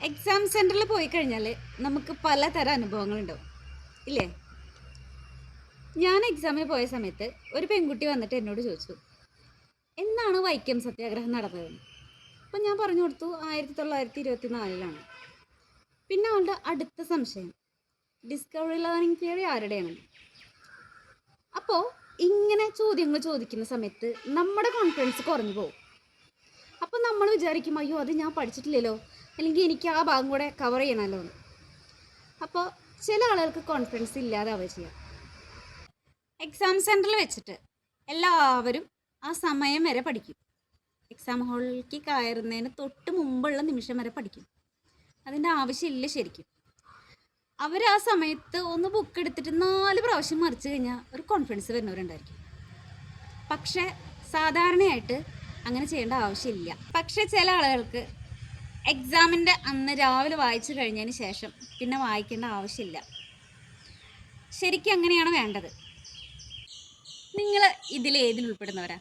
Exam സെൻറ്ററിൽ പോയി കഴിഞ്ഞാൽ നമുക്ക് പലതരം അനുഭവങ്ങളുണ്ടാവും ഇല്ലേ? ഞാൻ എക്സാമിന് പോയ സമയത്ത് ഒരു പെൺകുട്ടി വന്നിട്ട് എന്നോട് ചോദിച്ചു, എന്നാണ് വൈക്കം സത്യാഗ്രഹം നടന്നതെന്ന്. അപ്പം ഞാൻ പറഞ്ഞു കൊടുത്തു 1924 പിന്നെ അവളുടെ അടുത്ത സംശയം, ഡിസ്കവറി ലേണിംഗ് തിയറി ആരുടെയാണ്? അപ്പോൾ ഇങ്ങനെ ചോദ്യങ്ങൾ ചോദിക്കുന്ന സമയത്ത് നമ്മുടെ കോൺഫിഡൻസ് കുറഞ്ഞു പോകും. അപ്പോൾ നമ്മൾ വിചാരിക്കും, അയ്യോ അത് ഞാൻ പഠിച്ചിട്ടില്ലല്ലോ, അല്ലെങ്കിൽ എനിക്ക് ആ ഭാഗം കൂടെ കവർ ചെയ്യണമല്ലോ എന്ന്. അപ്പോൾ ചില ആളുകൾക്ക് കോൺഫിഡൻസ് ഇല്ലാതാവുക ചെയ്യാം. എക്സാം സെൻറ്ററിൽ വെച്ചിട്ട് എല്ലാവരും ആ സമയം വരെ പഠിക്കും. എക്സാം ഹാളിലേക്ക് കയറുന്നതിന് തൊട്ട് മുമ്പുള്ള നിമിഷം വരെ പഠിക്കും. അതിൻ്റെ ആവശ്യമില്ല ശരിക്കും. അവർ ആ സമയത്ത് ഒന്ന് ബുക്ക് എടുത്തിട്ട് 4 പ്രാവശ്യം മറിച്ച് കഴിഞ്ഞാൽ ഒരു കോൺഫിഡൻസ് വരുന്നവരുണ്ടായിരിക്കും. പക്ഷേ സാധാരണയായിട്ട് അങ്ങനെ ചെയ്യേണ്ട ആവശ്യമില്ല. പക്ഷേ ചില ആളുകൾക്ക് എക്സാമിൻ്റെ അന്ന് രാവിലെ വായിച്ചു കഴിഞ്ഞതിന് ശേഷം പിന്നെ വായിക്കേണ്ട ആവശ്യമില്ല. ശരിക്കും അങ്ങനെയാണ് വേണ്ടത്. നിങ്ങൾ ഇതിൽ ഏതിൽ ഉൾപ്പെടുന്നവരാ?